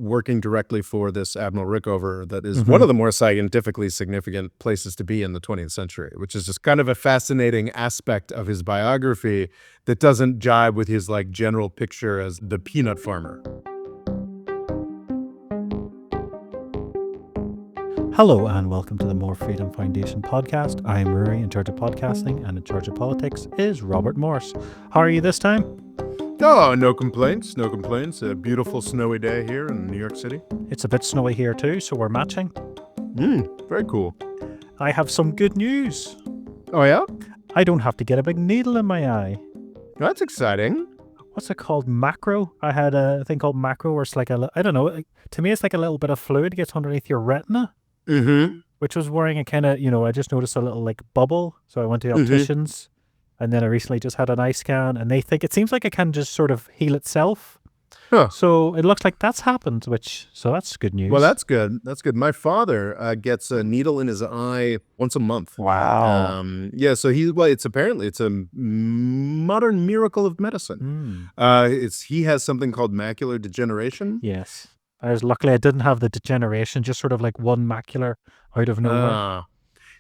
working directly for this Admiral Rickover that is one of the more scientifically significant places to be in the 20th century, which is just kind of a fascinating aspect of his biography that doesn't jibe with his like general picture as the peanut farmer. Hello and welcome to the More Freedom Foundation podcast. I'm Rory, in charge of podcasting, and in charge of politics is Robert Morse. How are you this time? Oh, no complaints, no complaints. A beautiful snowy day here in New York City. It's a bit snowy here too, so we're matching. Very cool. I have some good news. Oh, yeah? I don't have to get a big needle in my eye. That's exciting. What's it called? Macro? I had a thing called macro where it's like I don't know, to me it's like a little bit of fluid gets underneath your retina. Which was worrying. A kind of, I just noticed a little like bubble. So I went to the opticians and then I recently just had an eye scan and they think it seems like it can just sort of heal itself. Huh. So it looks like that's happened, so that's good news. Well, that's good. That's good. My father gets a needle in his eye once a month. Wow. Yeah. So it's a modern miracle of medicine. He has something called macular degeneration. Yes. Luckily I didn't have the degeneration, just sort of like one macular out of nowhere.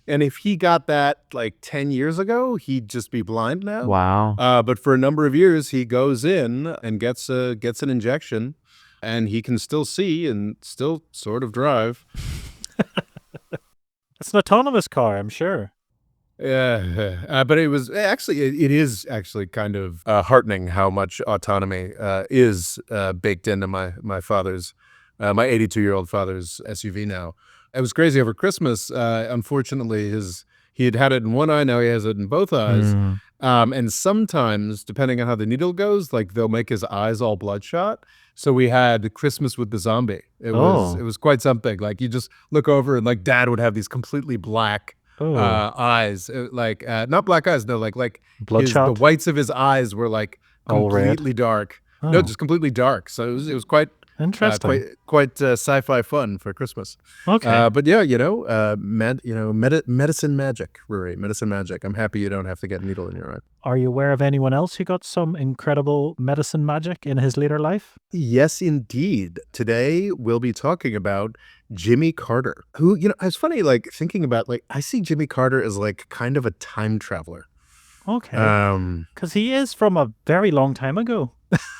And if he got that like 10 years ago, he'd just be blind now. Wow. But for a number of years, he goes in and gets an injection, and he can still see and still sort of drive. It's an autonomous car, I'm sure. Yeah, but it is actually kind of heartening how much autonomy is baked into my father's, my 82-year-old father's SUV now. It was crazy over Christmas. Unfortunately, he had it in one eye, now he has it in both eyes. And sometimes, depending on how the needle goes, like they'll make his eyes all bloodshot. So we had Christmas with the Zombie. It was quite something. Like you just look over and like Dad would have these completely black eyes, not black eyes, no, like bloodshot. The whites of his eyes were like completely dark. No, just completely dark. So it was quite interesting, quite sci-fi fun for Christmas. Okay, but yeah, medicine magic, Rory, medicine magic. I'm happy you don't have to get a needle in your eye. Are you aware of anyone else who got some incredible medicine magic in his later life? Yes, indeed. Today we'll be talking about Jimmy Carter, who, it's funny, like thinking about, like, I see Jimmy Carter as like kind of a time traveler. Okay. Because he is from a very long time ago.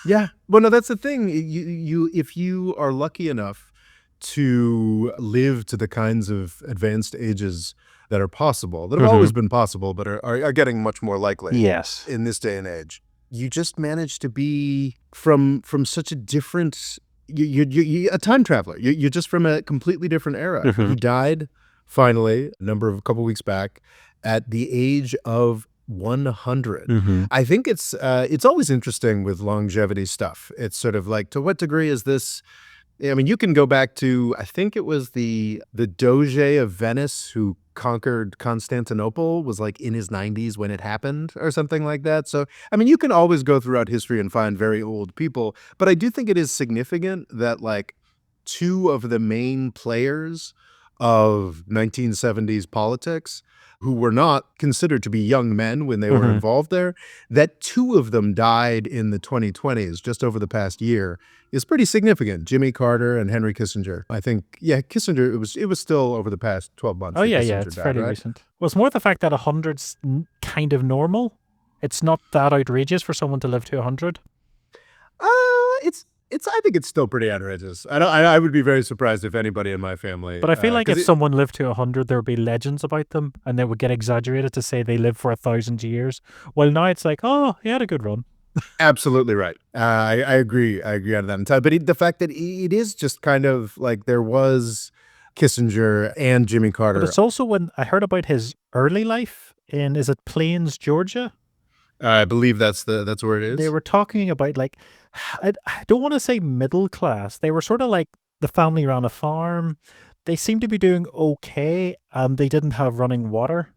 Yeah. Well, no, that's the thing. If you are lucky enough to live to the kinds of advanced ages that are possible, that have always been possible, but are getting much more likely. Yes. In this day and age, you just manage to be from such a different. You're a time traveler. You're just from a completely different era. He died finally a couple weeks back at the age of 100. I think it's always interesting with longevity stuff. It's sort of like, to what degree is this? I mean, you can go back to, I think it was the Doge of Venice who conquered Constantinople was like in his 90s when it happened or something like that. So, I mean, you can always go throughout history and find very old people, but I do think it is significant that like two of the main players of 1970s politics, who were not considered to be young men when they were involved there, that two of them died in the 2020s, just over the past year, is pretty significant. Jimmy Carter and Henry Kissinger. I think, Kissinger, it was still over the past 12 months. Oh, yeah, it's fairly recent. Well, it's more the fact that 100's kind of normal. It's not that outrageous for someone to live to 100. I think it's still pretty outrageous. I would be very surprised if anybody in my family. But I feel like if someone lived to 100, there would be legends about them, and they would get exaggerated to say they lived for 1,000 years. Well, now it's like, oh, he had a good run. Absolutely right. I agree. I agree on that entire. But the fact that it is just kind of like there was Kissinger and Jimmy Carter. But it's also when I heard about his early life in, is it Plains, Georgia? I believe that's where it is. They were talking about, like, I don't want to say middle class. They were sort of like the family ran a farm. They seemed to be doing okay, and they didn't have running water.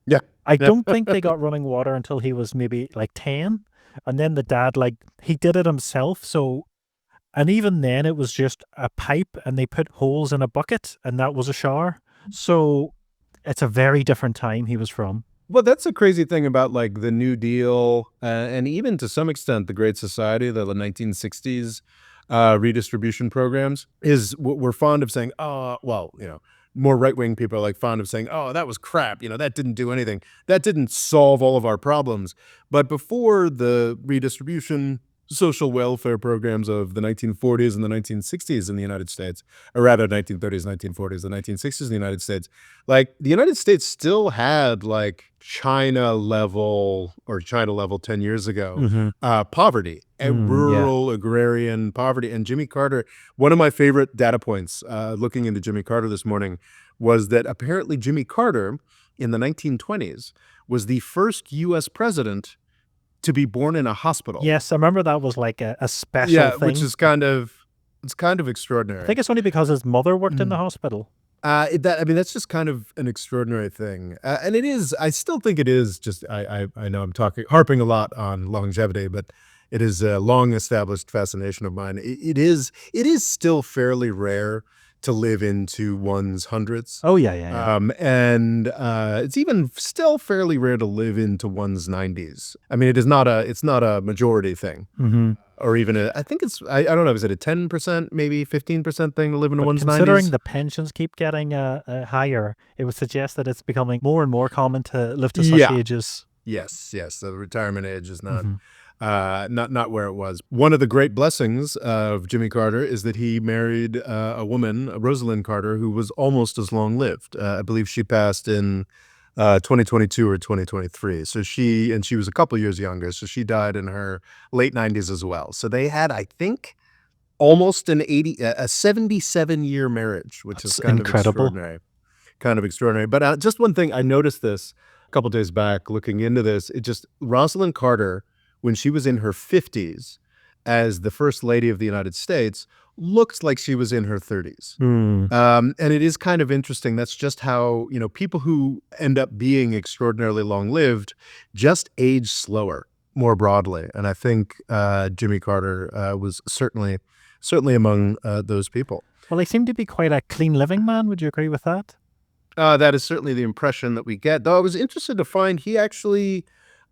Yeah. I don't think they got running water until he was maybe like 10. And then the dad, like, he did it himself. So, and even then it was just a pipe and they put holes in a bucket and that was a shower. So it's a very different time he was from. Well, that's the crazy thing about like the New Deal and even to some extent the Great Society, the 1960s. redistribution programs is we're fond of saying, oh, well, more right-wing people are like fond of saying, oh, that was crap. That didn't do anything. That didn't solve all of our problems. But before the redistribution social welfare programs of the 1940s and the 1960s in the United States, or rather 1930s, 1940s, the 1960s in the United States, like the United States still had like China level 10 years ago, poverty and rural agrarian poverty. And Jimmy Carter, one of my favorite data points looking into Jimmy Carter this morning was that apparently Jimmy Carter in the 1920s was the first U.S. president to be born in a hospital. Yes, I remember that was like a special thing. Which is it's kind of extraordinary. I think it's only because his mother worked in the hospital. That's just kind of an extraordinary thing. And it is, I still think it is just, I know I'm harping a lot on longevity, but it is a long established fascination of mine. It is still fairly rare to live into one's hundreds. Oh, yeah. And it's even still fairly rare to live into one's 90s. I mean, it's not a majority thing. Or even I think it's, I don't know, is it a 10%, maybe 15% thing to live into one's 90s? Considering the pensions keep getting higher, it would suggest that it's becoming more and more common to live to such ages. Yes. The retirement age is not where it was. One of the great blessings of Jimmy Carter is that he married a woman, Rosalind Carter, who was almost as long-lived. I believe she passed in 2022 or 2023. So she was a couple years younger. So she died in her late 90s as well. So they had, I think, almost a 77-year marriage, which is kind incredible. Kind of extraordinary. But just one thing, I noticed this a couple days back looking into this. Rosalind Carter, when she was in her 50s as the First Lady of the United States, looks like she was in her 30s. And it is kind of interesting. That's just how, people who end up being extraordinarily long-lived just age slower more broadly. And I think Jimmy Carter was certainly among those people. Well, he seemed to be quite a clean living man. Would you agree with that? That is certainly the impression that we get. Though I was interested to find he actually...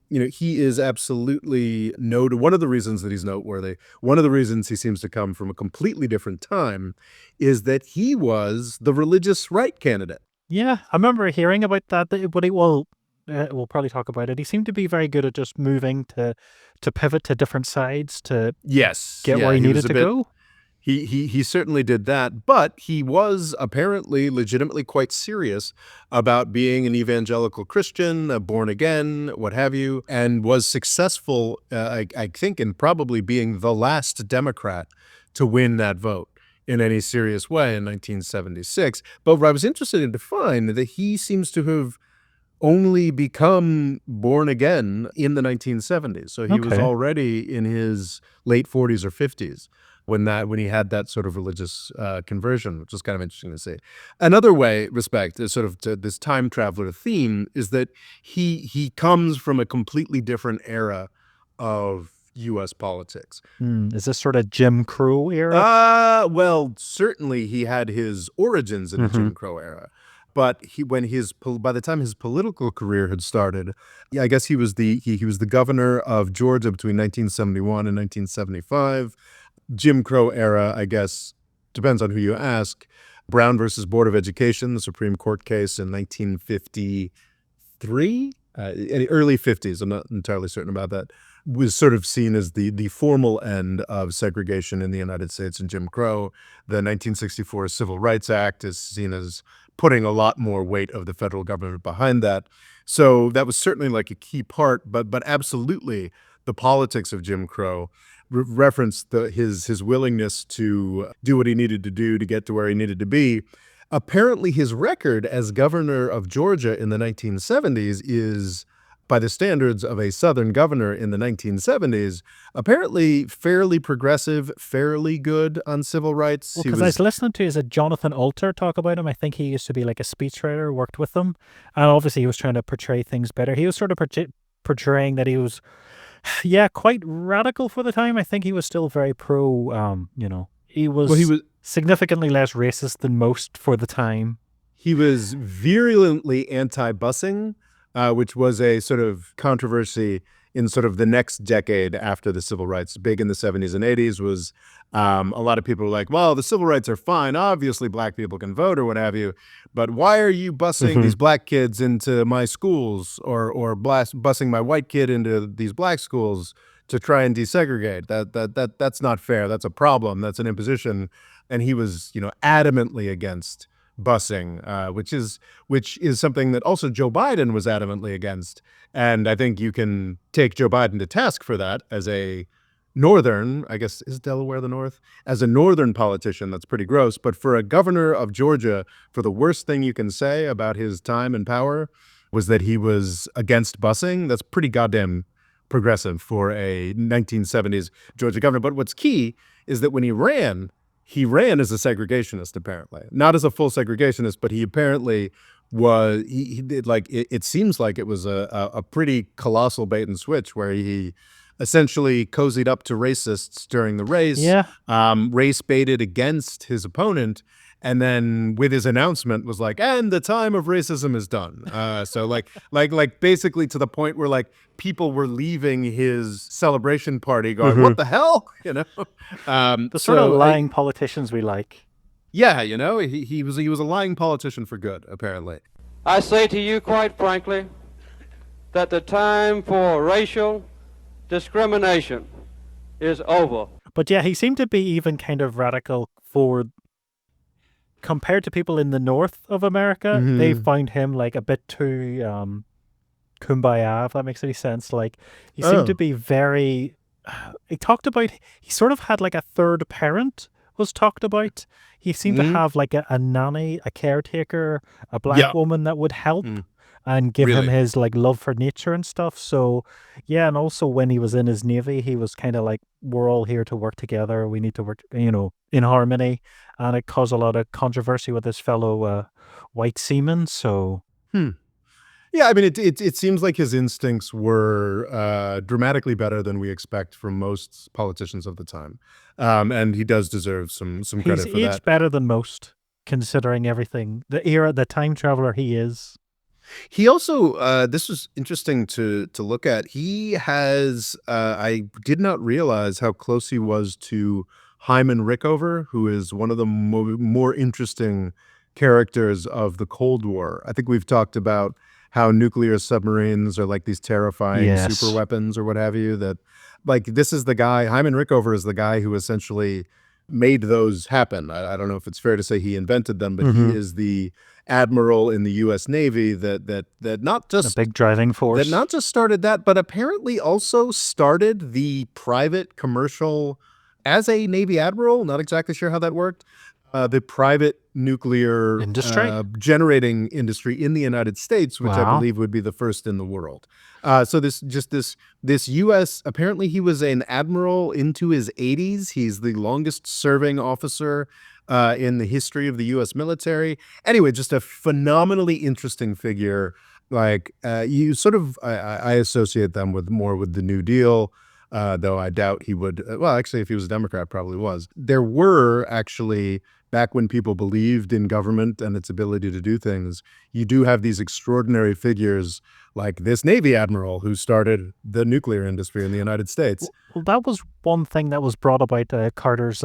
he is absolutely noted. One of the reasons that he's noteworthy, one of the reasons he seems to come from a completely different time, is that he was the religious right candidate. Yeah, I remember hearing about that, but we'll probably talk about it. He seemed to be very good at just moving to pivot to different sides to get where he needed to go. He certainly did that, but he was apparently legitimately quite serious about being an evangelical Christian, born again, what have you, and was successful, I think, in probably being the last Democrat to win that vote in any serious way in 1976. But what I was interested in to find that he seems to have only become born again in the 1970s. So he was already in his late 40s or 50s. When he had that sort of religious conversion, which was kind of interesting to see. Another respect is sort of to this time traveler theme is that he comes from a completely different era of U.S. politics. Is this sort of Jim Crow era? Well, certainly he had his origins in the Jim Crow era. But by the time his political career had started, I guess he was the governor of Georgia between 1971 and 1975. Jim Crow era, I guess, depends on who you ask. Brown versus Board of Education, the Supreme Court case in 1953, early 50s, I'm not entirely certain about that, was sort of seen as the formal end of segregation in the United States and Jim Crow. The 1964 Civil Rights Act is seen as putting a lot more weight of the federal government behind that. So that was certainly like a key part, but absolutely the politics of Jim Crow referenced his willingness to do what he needed to do to get to where he needed to be. Apparently his record as governor of Georgia in the 1970s is, by the standards of a Southern governor in the 1970s, apparently fairly progressive, fairly good on civil rights. Well, because I was listening to Jonathan Alter talk about him. I think he used to be like a speechwriter, worked with them. And obviously he was trying to portray things better. He was sort of portraying that he was... quite radical for the time. I think he was still very pro, he was significantly less racist than most for the time. He was virulently anti-busing, which was a sort of controversy in sort of the next decade after the civil rights, big in the 70s and 80s, was a lot of people were like, well, the civil rights are fine. Obviously, black people can vote or what have you. But why are you busing these black kids into my schools or busing my white kid into these black schools to try and desegregate? That's not fair. That's a problem. That's an imposition. And he was, adamantly against busing, which is something that also Joe Biden was adamantly against. And I think you can take Joe Biden to task for that as a northern, I guess, is Delaware the North? As a northern politician, that's pretty gross. But for a governor of Georgia, for the worst thing you can say about his time in power was that he was against busing, that's pretty goddamn progressive for a 1970s Georgia governor. But what's key is that when he ran as a segregationist, apparently. Not as a full segregationist, but he apparently was, he did, like, it seems like it was a pretty colossal bait and switch where he essentially cozied up to racists during the race, race baited against his opponent, and then with his announcement was like, and the time of racism is done. So like basically to the point where like people were leaving his celebration party going, what the hell? The sort of lying politicians we like. Yeah, he was a lying politician for good, apparently. I say to you quite frankly that the time for racial discrimination is over. But yeah, he seemed to be even kind of radical compared to people in the north of America. They found him like a bit too kumbaya, if that makes any sense. Like he seemed to be very, he sort of had like a third parent was talked about. He seemed to have like a nanny, a caretaker, a black woman that would help and give him his like love for nature and stuff. So yeah, and also when he was in his Navy, he was kind of like, we're all here to work together. We need to work, in harmony. And it caused a lot of controversy with his fellow white seamen. So yeah, I mean, it seems like his instincts were dramatically better than we expect from most politicians of the time, and he does deserve some credit for that. He's aged better than most, considering everything, the time traveler he is. He also, this was interesting to look at. He has, I did not realize how close he was to Hyman Rickover, who is one of the more interesting characters of the Cold War. I think we've talked about how nuclear submarines are like these terrifying super weapons or what have you, that like this is the guy, Hyman Rickover is the guy who essentially made those happen. I don't know if it's fair to say he invented them, but he is the admiral in the U.S. Navy that not just a big driving force, that not just started that, but apparently also started the private commercial as a Navy admiral. Not exactly sure how that worked. The private nuclear industry generating industry in the United States, which I believe would be the first in the world. So this U.S. apparently he was an admiral into his 80s. He's the longest serving officer in the history of the U.S. military. Anyway, just a phenomenally interesting figure. Like you sort of, I associate them more with the New Deal. Though I doubt he would. Well, actually, if he was a Democrat, probably was. There were actually, back when people believed in government and its ability to do things, you do have these extraordinary figures like this Navy admiral who started the nuclear industry in the United States. Well, that was one thing that was brought about Carter's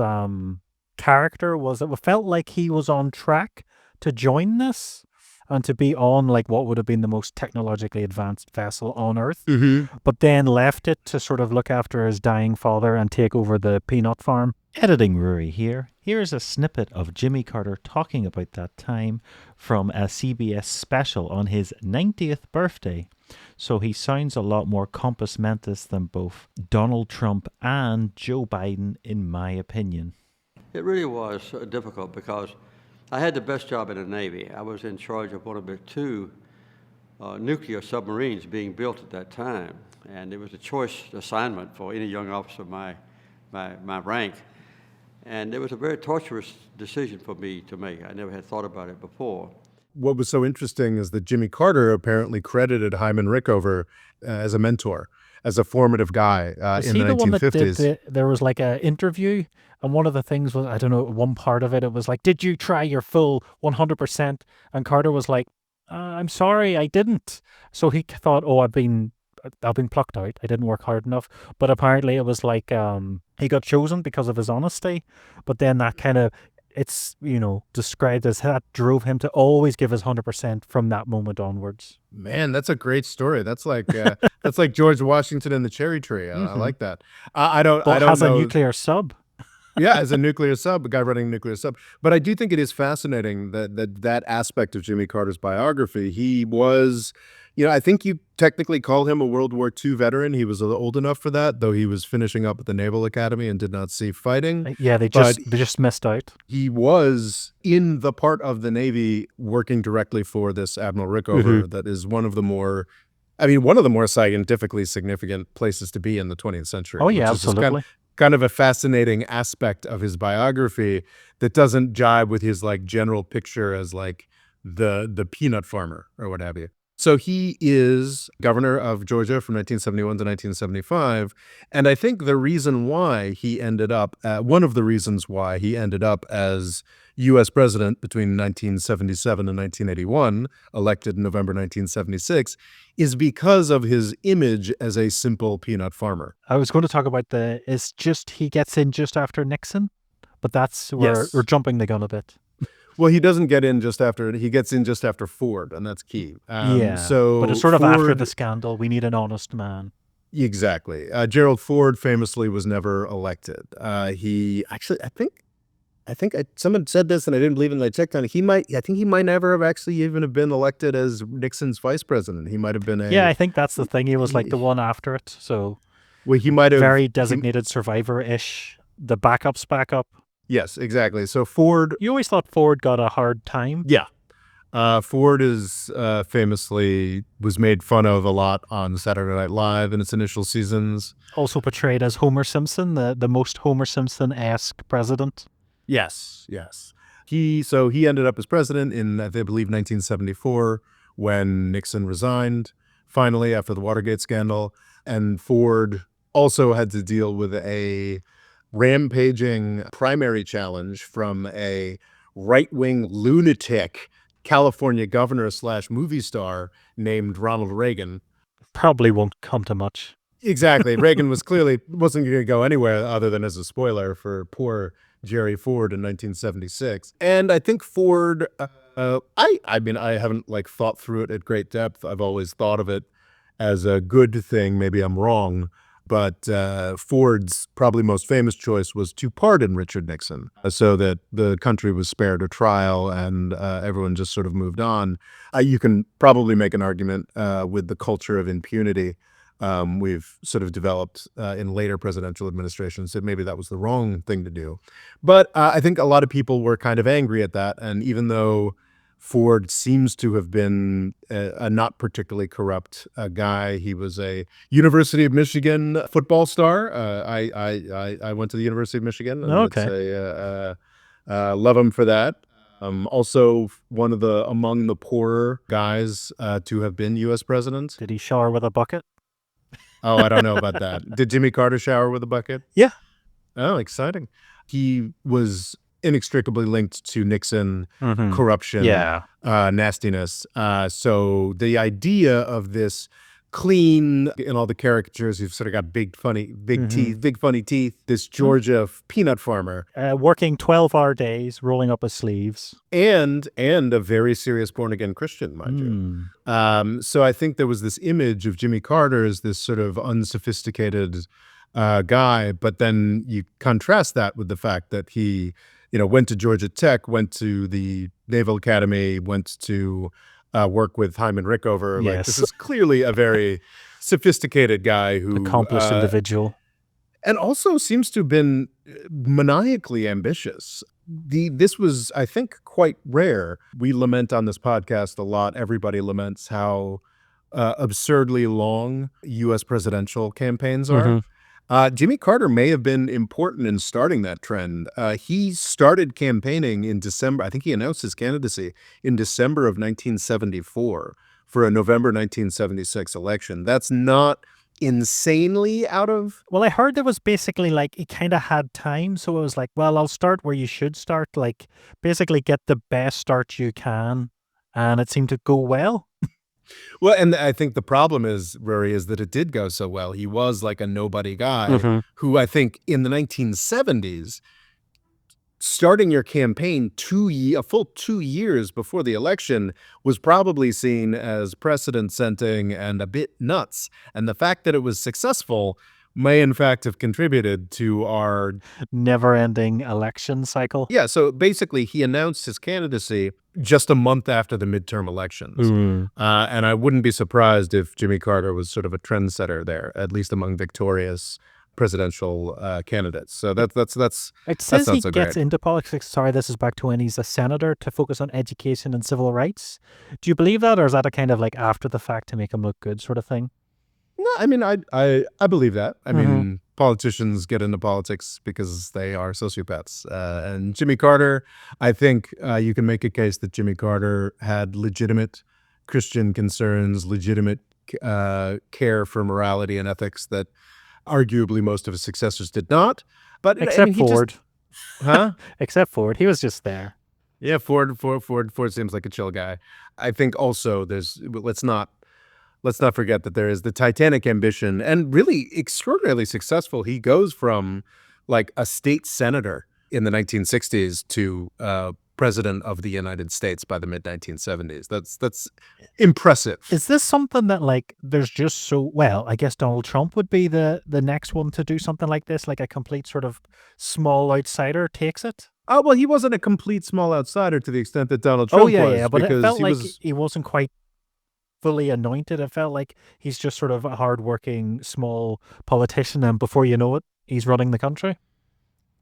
character, was it felt like he was on track to join this and to be on like what would have been the most technologically advanced vessel on Earth, but then left it to sort of look after his dying father and take over the peanut farm. Editing Rory here. Here's a snippet of Jimmy Carter talking about that time from a CBS special on his 90th birthday. So he sounds a lot more compos mentis than both Donald Trump and Joe Biden, in my opinion. It really was difficult because I had the best job in the Navy. I was in charge of one of the two nuclear submarines being built at that time. And it was a choice assignment for any young officer of my rank. And it was a very torturous decision for me to make. I never had thought about it before. What was so interesting is that Jimmy Carter apparently credited Hyman Rickover as a mentor, as a formative guy in the 1950s. One that did there was like an interview, and one of the things was, I don't know, one part of it, it was like, did you try your full 100%? And Carter was like, I'm sorry, I didn't. So he thought, oh, I've been plucked out. I didn't work hard enough. But apparently it was like he got chosen because of his honesty. But then that kind of, it's, described as that drove him to always give his 100% from that moment onwards. Man, that's a great story. That's like George Washington and the cherry tree. I like that. I don't Has a know. nuclear sub. Yeah, as a nuclear sub, a guy running a nuclear sub. But I do think it is fascinating that aspect of Jimmy Carter's biography. He was, I think you technically call him a World War II veteran. He was old enough for that, though he was finishing up at the Naval Academy and did not see fighting. Yeah, they just missed out. He was in the part of the Navy working directly for this Admiral Rickover that is one of the more scientifically significant places to be in the 20th century. Oh, yeah, absolutely. Kind of a fascinating aspect of his biography that doesn't jibe with his like general picture as like the peanut farmer or what have you. So he is governor of Georgia from 1971 to 1975. And I think the reason why he ended up, one of the reasons why he ended up as U.S. president between 1977 and 1981, elected in November 1976, is because of his image as a simple peanut farmer. I was going to talk about he gets in just after Nixon, but that's where we're jumping the gun a bit. Well, he doesn't get in just after, he gets in just after Ford, and that's key. So but it's sort of after the scandal. We need an honest man. Exactly. Gerald Ford famously was never elected. He actually, I think someone said this and I didn't believe it and I checked on it. I think he might never have actually even have been elected as Nixon's vice president. He might have been I think that's the thing. He was like the one after it. So he might have very designated survivor-ish. The backup's backup. Yes, exactly. So Ford... You always thought Ford got a hard time. Yeah. Ford is famously was made fun of a lot on Saturday Night Live in its initial seasons. Also portrayed as Homer Simpson, the most Homer Simpson-esque president. Yes. He ended up as president in, I believe, 1974 when Nixon resigned, finally, after the Watergate scandal. And Ford also had to deal with a rampaging primary challenge from a right-wing lunatic California governor / movie star named Ronald Reagan. Probably won't come to much. Exactly. Reagan wasn't going to go anywhere other than as a spoiler for poor Jerry Ford in 1976. And I think Ford, I haven't thought through it at great depth. I've always thought of it as a good thing. Maybe I'm wrong. But Ford's probably most famous choice was to pardon Richard Nixon so that the country was spared a trial and everyone just sort of moved on. You can probably make an argument with the culture of impunity we've sort of developed in later presidential administrations that maybe that was the wrong thing to do. But I think a lot of people were kind of angry at that. And even though Ford seems to have been a not particularly corrupt guy. He was a University of Michigan football star. I went to the University of Michigan. And okay. Love him for that. Also one of among the poorer guys to have been U.S. president. Did he shower with a bucket? Oh, I don't know about that. Did Jimmy Carter shower with a bucket? Yeah. Oh, exciting. He was inextricably linked to Nixon corruption, nastiness. So the idea of this clean, in all the caricatures, you've sort of got big funny teeth, this Georgia peanut farmer. Working 12-hour days, rolling up his sleeves. And a very serious born-again Christian, mind you. So I think there was this image of Jimmy Carter as this sort of unsophisticated guy, but then you contrast that with the fact that he went to Georgia Tech, went to the Naval Academy, went to work with Hyman Rickover. Yes. This is clearly a very sophisticated guy who... accomplished individual. And also seems to have been maniacally ambitious. This was, I think, quite rare. We lament on this podcast a lot. Everybody laments how absurdly long U.S. presidential campaigns are. Jimmy Carter may have been important in starting that trend. He started campaigning in December. I think he announced his candidacy in December of 1974 for a November 1976 election. That's not insanely out of... Well, I heard there was basically he kind of had time. So it was well, I'll start where you should start. Basically get the best start you can. And it seemed to go well. Well, and I think the problem is, Rory, is that it did go so well. He was like a nobody guy who I think in the 1970s, starting your campaign a full 2 years before the election was probably seen as precedent-setting and a bit nuts. And the fact that it was successful may in fact have contributed to our never-ending election cycle. Yeah, so basically he announced his candidacy just a month after the midterm elections. And I wouldn't be surprised if Jimmy Carter was sort of a trendsetter there, at least among victorious presidential candidates. So that's It says not he so gets great. into politics. Sorry, this is back to when he's a senator to focus on education and civil rights. Do you believe that, or is that a kind of like after the fact to make him look good sort of thing? No, I mean, I believe that. I mean, politicians get into politics because they are sociopaths. And Jimmy Carter, I think you can make a case that Jimmy Carter had legitimate Christian concerns, legitimate care for morality and ethics that arguably most of his successors did not. But I Except mean, Ford. Huh? Except Ford. He was just there. Yeah, Ford seems like a chill guy. I think also let's not forget that there is the Titanic ambition, and really extraordinarily successful. He goes from like a state senator in the 1960s to president of the United States by the mid-1970s. That's impressive. Is this something that like there's just so well, I guess Donald Trump would be the next one to do something like this, like a complete sort of small outsider takes it? Oh, well, he wasn't a complete small outsider to the extent that Donald Trump was. But it felt like was, he wasn't quite fully anointed. It felt like he's just sort of a hardworking small politician, and before you know it, he's running the country.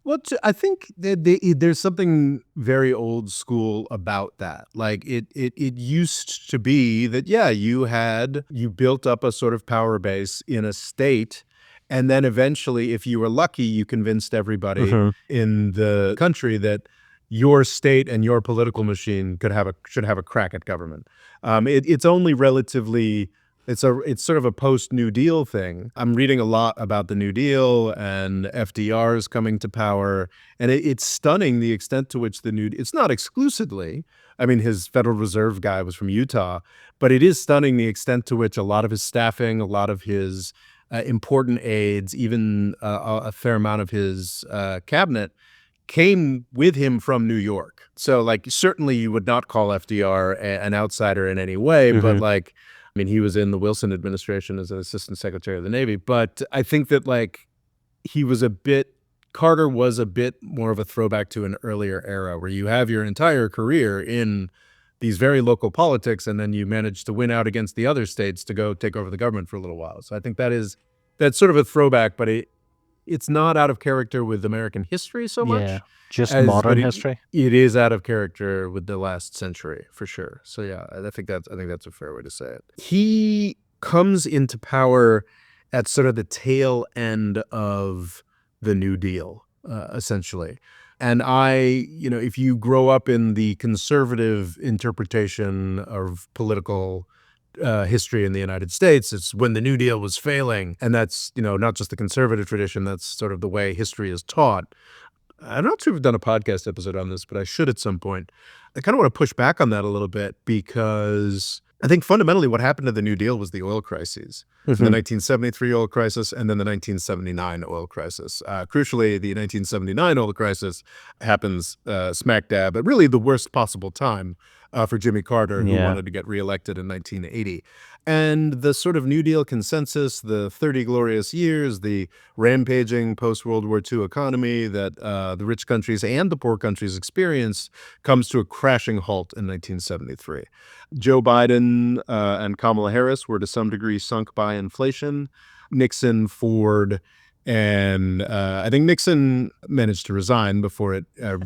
Well, I think that there's something very old school about that. Like it used to be that, yeah, you built up a sort of power base in a state, and then eventually, if you were lucky, you convinced everybody in the country that your state and your political machine should have a crack at government. It's only relatively. It's sort of a post-New Deal thing. I'm reading a lot about the New Deal and FDR's coming to power, and it's stunning the extent to which it's not exclusively, I mean, his Federal Reserve guy was from Utah, but it is stunning the extent to which a lot of his staffing, a lot of his important aides, even a fair amount of his cabinet came with him from New York. So, like, certainly you would not call FDR an outsider in any way, but like, I mean, he was in the Wilson administration as an assistant secretary of the Navy, but I think that like Carter was a bit more of a throwback to an earlier era where you have your entire career in these very local politics, and then you manage to win out against the other states to go take over the government for a little while. So I think that's sort of a throwback, but it's not out of character with American history so much. Yeah, just modern history. It is out of character with the last century, for sure. So yeah, I think that's a fair way to say it. He comes into power at sort of the tail end of the New Deal, essentially. And if you grow up in the conservative interpretation of political history in the United States, it's when the New Deal was failing. And that's, not just the conservative tradition, that's sort of the way history is taught. I'm not sure if we've done a podcast episode on this, but I should at some point. I kind of want to push back on that a little bit because I think fundamentally what happened to the New Deal was the oil crises. The 1973 oil crisis and then the 1979 oil crisis. Crucially, the 1979 oil crisis happens smack dab at really the worst possible time for Jimmy Carter, who wanted to get reelected in 1980. And the sort of New Deal consensus, the 30 glorious years, the rampaging post-World War II economy that the rich countries and the poor countries experienced comes to a crashing halt in 1973. Joe Biden and Kamala Harris were to some degree sunk by inflation. Nixon, Ford, and I think Nixon managed to resign before it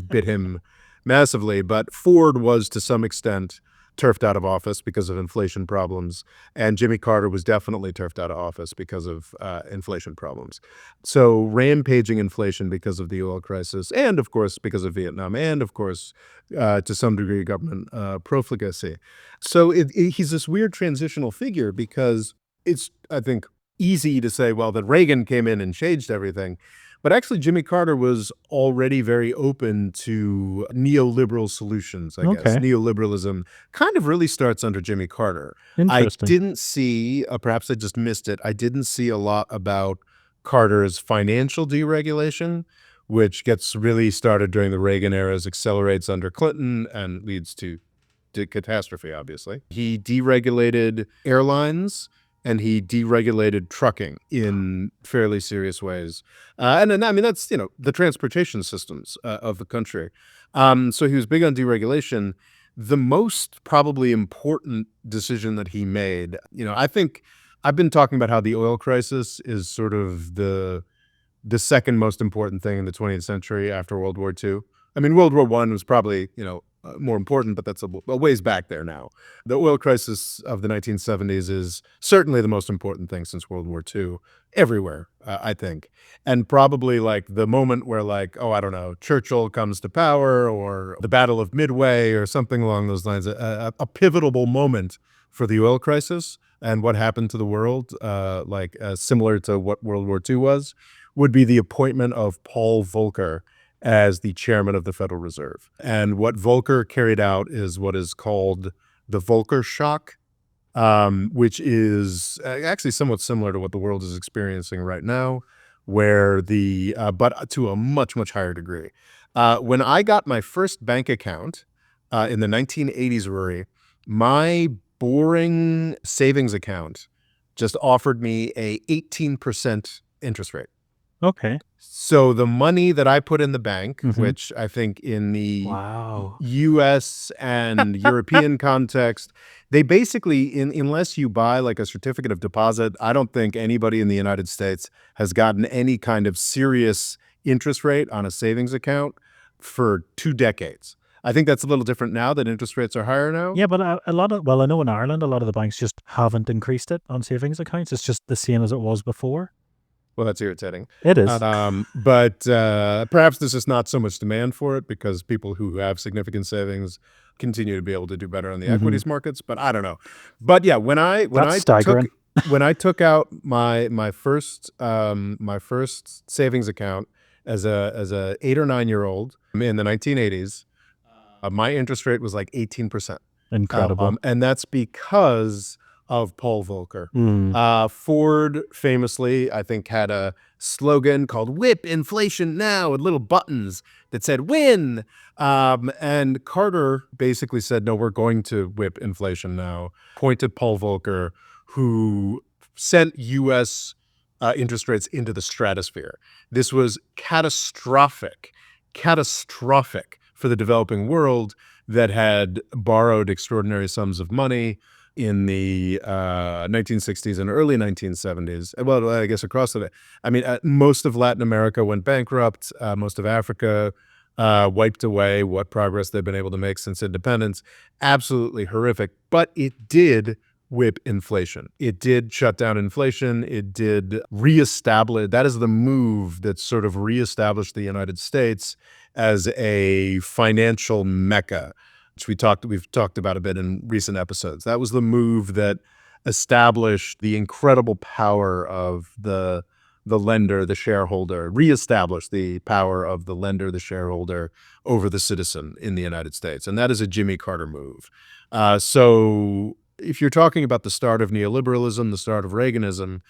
bit him massively, but Ford was to some extent turfed out of office because of inflation problems, and Jimmy Carter was definitely turfed out of office because of inflation problems. So rampaging inflation because of the oil crisis, and of course because of Vietnam, and of course to some degree government profligacy. So he's this weird transitional figure because it's, I think, easy to say, well, that Reagan came in and changed everything. But actually, Jimmy Carter was already very open to neoliberal solutions, I guess. Okay. Neoliberalism kind of really starts under Jimmy Carter. I Interesting. didn't see, perhaps I just missed it, I didn't see a lot about Carter's financial deregulation, which gets really started during the Reagan eras, accelerates under Clinton, and leads to catastrophe, obviously. He deregulated airlines and he deregulated trucking in fairly serious ways. And then, I mean, that's, the transportation systems of the country. So he was big on deregulation. The most probably important decision that he made, I think I've been talking about how the oil crisis is sort of the second most important thing in the 20th century after World War II. I mean, World War I was probably, more important, but that's a ways back there now. The oil crisis of the 1970s is certainly the most important thing since World War II, everywhere, I think. And probably like the moment where like, I don't know, Churchill comes to power or the Battle of Midway or something along those lines, a pivotal moment for the oil crisis and what happened to the world, similar to what World War II was, would be the appointment of Paul Volcker as the chairman of the Federal Reserve. And what Volcker carried out is what is called the Volcker shock, which is actually somewhat similar to what the world is experiencing right now, where but to a much, much higher degree. When I got my first bank account in the 1980s, Rory, my boring savings account just offered me a 18% interest rate. Okay. So the money that I put in the bank, Mhm. which I think in the Wow. US and European context, they basically, unless you buy like a certificate of deposit, I don't think anybody in the United States has gotten any kind of serious interest rate on a savings account for 2 decades. I think that's a little different now that interest rates are higher now. Yeah, but I know in Ireland, a lot of the banks just haven't increased it on savings accounts. It's just the same as it was before. Well, that's irritating. It is. But perhaps there's just not so much demand for it because people who have significant savings continue to be able to do better on the equities markets. But I don't know. But yeah, when I staggering. took out my first savings account as a 8 or 9-year-old in the 1980s, my interest rate was like 18%. Incredible. And that's because of Paul Volcker. Ford famously, I think, had a slogan called "Whip inflation now" with little buttons that said "Win." And Carter basically said, "No, we're going to whip inflation now." Pointed Paul Volcker, who sent U.S. Interest rates into the stratosphere. This was catastrophic for the developing world that had borrowed extraordinary sums of money in the 1960s and early 1970s. Well, I guess across the, most of Latin America went bankrupt. Most of Africa wiped away what progress they've been able to make since independence. Absolutely horrific. But it did whip inflation. It did shut down inflation. It did reestablish. That is the move that sort of reestablished the United States as a financial mecca, which we've talked about a bit in recent episodes. That was the move that established the incredible power of the lender, the shareholder, reestablished the power of the lender, the shareholder over the citizen in the United States. And that is a Jimmy Carter move. So if you're talking about the start of neoliberalism, the start of Reaganism,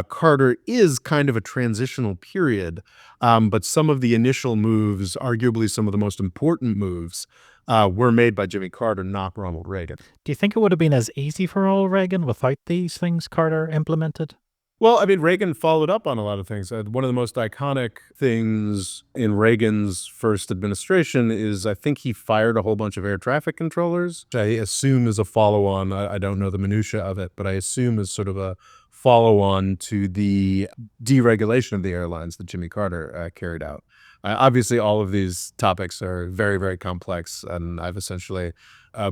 Carter is kind of a transitional period, but some of the initial moves, arguably some of the most important moves, were made by Jimmy Carter, not Ronald Reagan. Do you think it would have been as easy for Ronald Reagan without these things Carter implemented? Well, I mean, Reagan followed up on a lot of things. One of the most iconic things in Reagan's first administration is I think he fired a whole bunch of air traffic controllers, which I assume is a follow-on. I don't know the minutia of it, but I assume is sort of a follow-on to the deregulation of the airlines that Jimmy Carter carried out. Obviously, all of these topics are very, very complex, and I've essentially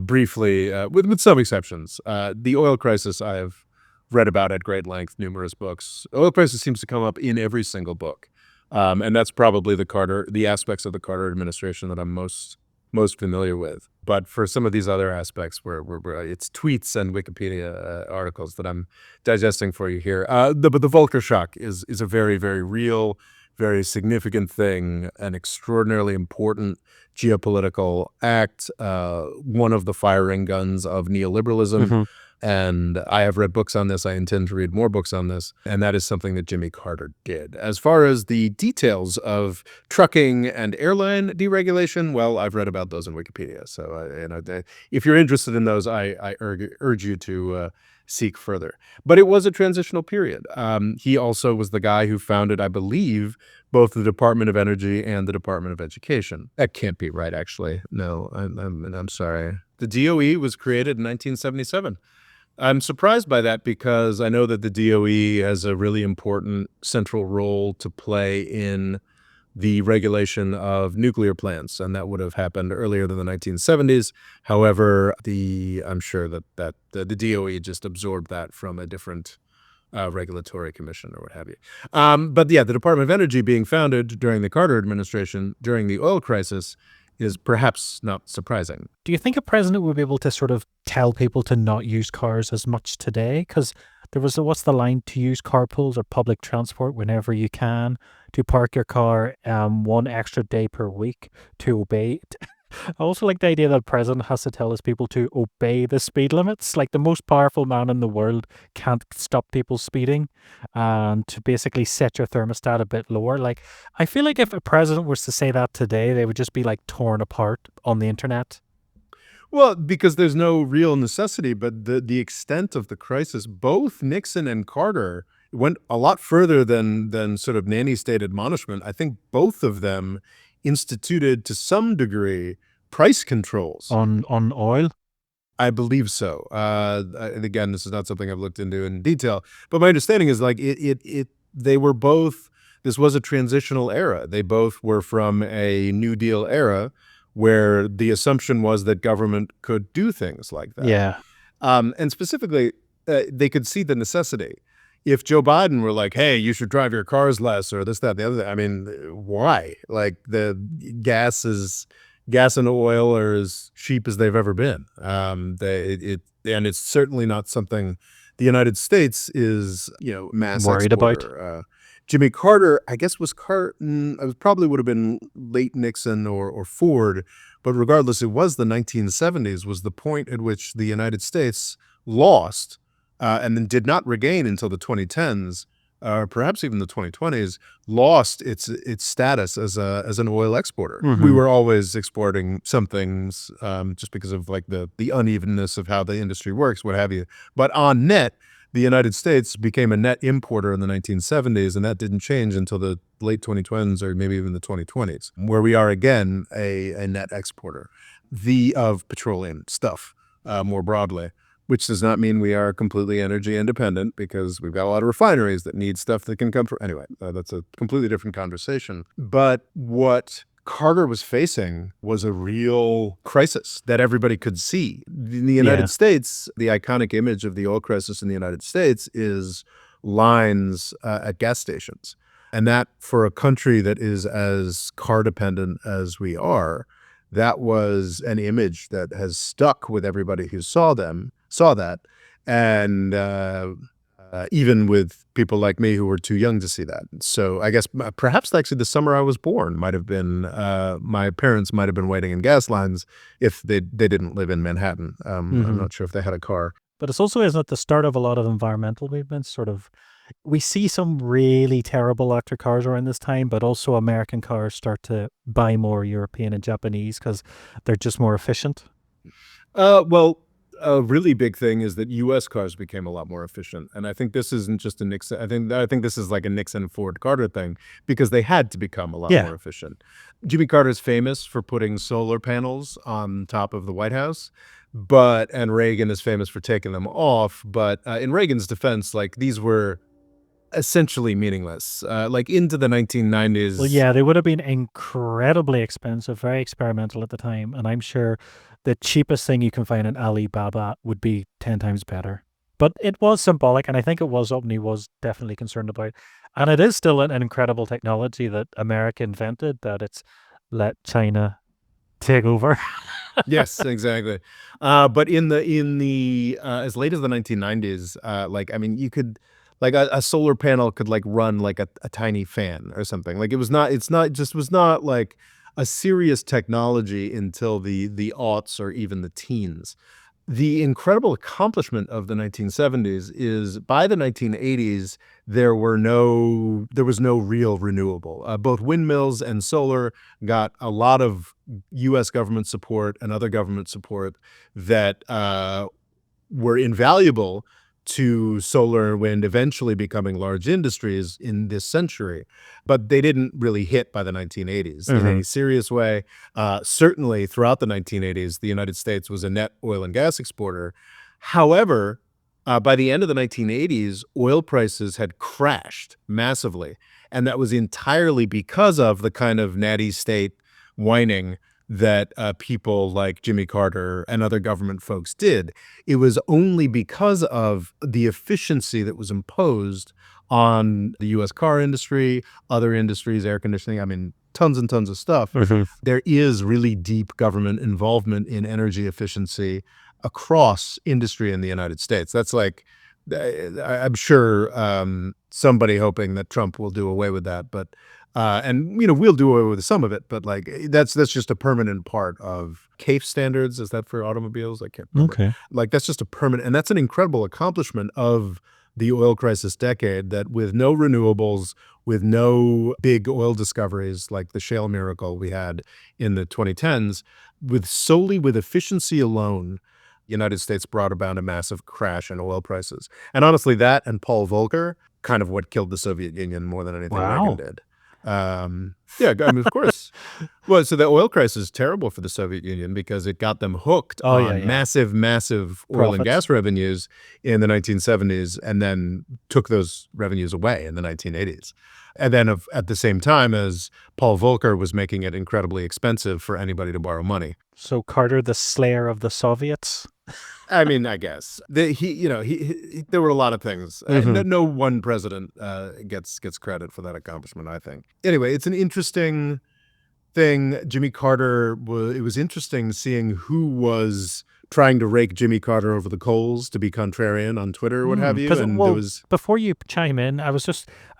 briefly, with some exceptions, the oil crisis I have read about at great length, numerous books. Oil crisis seems to come up in every single book. And that's probably the aspects of the Carter administration that I'm most familiar with. But for some of these other aspects where it's tweets and Wikipedia articles that I'm digesting for you here. But the Volcker shock is a very, very real, very significant thing, an extraordinarily important geopolitical act, one of the firing guns of neoliberalism. And I have read books on this. I intend to read more books on this. And that is something that Jimmy Carter did. As far as the details of trucking and airline deregulation, well, I've read about those in Wikipedia. So, if you're interested in those, I urge you to seek further. But it was a transitional period. He also was the guy who founded, I believe, both the Department of Energy and the Department of Education. That can't be right, actually. No, I'm sorry. The DOE was created in 1977. I'm surprised by that because I know that the DOE has a really important central role to play in the regulation of nuclear plants, and that would have happened earlier than the 1970s. However, I'm sure that the DOE just absorbed that from a different regulatory commission or what have you. But yeah, the Department of Energy being founded during the Carter administration, during the oil crisis, is perhaps not surprising. Do you think a president would be able to sort of tell people to not use cars as much today? Because there was what's the line, to use carpools or public transport whenever you can, to park your car 1 extra day per week, to obey. I also like the idea that the president has to tell his people to obey the speed limits. Like, the most powerful man in the world can't stop people speeding, and to basically set your thermostat a bit lower. Like, I feel like if a president was to say that today, they would just be like torn apart on the internet. Well, because there's no real necessity, but the extent of the crisis, both Nixon and Carter went a lot further than sort of nanny state admonishment. I think both of them instituted to some degree price controls on oil. I believe so. And again, this is not something I've looked into in detail, but my understanding is like they were both. This was a transitional era. They both were from a New Deal era, where the assumption was that government could do things like that. Yeah. And specifically, they could see the necessity. If Joe Biden were like, hey, you should drive your cars less or this, that, the other thing, I mean, why? Like, the gas and oil are as cheap as they've ever been. And it's certainly not something the United States is, mass worried exporter. about. Jimmy Carter, I guess, was probably would have been late Nixon or Ford, but regardless, it was the 1970s was the point at which the United States lost and then did not regain until the 2010s, or perhaps even the 2020s, lost its status as an oil exporter. Mm-hmm. We were always exporting some things just because of like the unevenness of how the industry works, what have you. But on net, the United States became a net importer in the 1970s, and that didn't change until the late 2010s or maybe even the 2020s, where we are again a net exporter of petroleum stuff more broadly, which does not mean we are completely energy independent, because we've got a lot of refineries that need stuff that can come from. Anyway, that's a completely different conversation. But what Carter was facing was a real crisis that everybody could see. In the United States, the iconic image of the oil crisis in the United States is lines at gas stations. And that, for a country that is as car dependent as we are, that was an image that has stuck with everybody who saw that. And even with people like me who were too young to see that. So I guess perhaps actually the summer I was born might have been, my parents might have been waiting in gas lines if they didn't live in Manhattan. I'm not sure if they had a car. But it's also, isn't it, the start of a lot of environmental movements? Sort of, we see some really terrible electric cars around this time, but also American cars start to buy more European and Japanese because they're just more efficient. Well, a really big thing is that U.S. cars became a lot more efficient, and I think this isn't just a Nixon. I think this is like a Nixon, Ford, Carter thing, because they had to become a lot more efficient. Jimmy Carter's famous for putting solar panels on top of the White House, and Reagan is famous for taking them off. But in Reagan's defense, like, these were essentially meaningless. Like, into the 1990s. Well, yeah, they would have been incredibly expensive, very experimental at the time, and I'm sure the cheapest thing you can find in Alibaba would be 10 times better. But it was symbolic, and I think it was something he was definitely concerned about. And it is still an incredible technology that America invented, that it's let China take over. Yes, exactly. But in the as late as the 1990s, like, I mean, you could, like a solar panel could like run like a tiny fan or something. Like was not like a serious technology until the aughts or even the teens. The incredible accomplishment of the 1970s is by the 1980s, there was no real renewable. Both windmills and solar got a lot of U.S. government support and other government support that were invaluable to solar and wind eventually becoming large industries in this century. But they didn't really hit by the 1980s in any serious way. Certainly throughout the 1980s, the United States was a net oil and gas exporter. However, by the end of the 1980s, oil prices had crashed massively. And that was entirely because of the kind of natty state whining that people like Jimmy Carter and other government folks did. It was only because of the efficiency that was imposed on the U.S. car industry, other industries, air conditioning, I mean, tons and tons of stuff. There is really deep government involvement in energy efficiency across industry in the United States. That's like, I'm sure somebody hoping that Trump will do away with that, but and we'll do away with some of it, but like that's just a permanent part of CAFE standards. Is that for automobiles? I can't remember. Okay. Like that's just a permanent, and that's an incredible accomplishment of the oil crisis decade, that with no renewables, with no big oil discoveries like the shale miracle we had in the 2010s, solely with efficiency alone, the United States brought about a massive crash in oil prices. And honestly, that and Paul Volcker, kind of what killed the Soviet Union more than anything Reagan did. Yeah, I mean, of course. Well, so the oil crisis is terrible for the Soviet Union because it got them hooked on massive oil and gas revenues in the 1970s and then took those revenues away in the 1980s. And then at the same time as Paul Volcker was making it incredibly expensive for anybody to borrow money. So Carter, the slayer of the Soviets? I mean, I guess there were a lot of things. No one president gets credit for that accomplishment, I think. Anyway, it's an interesting thing. Jimmy Carter, it was interesting seeing who was trying to rake Jimmy Carter over the coals to be contrarian on Twitter or what have you. And there was, before you chime in, I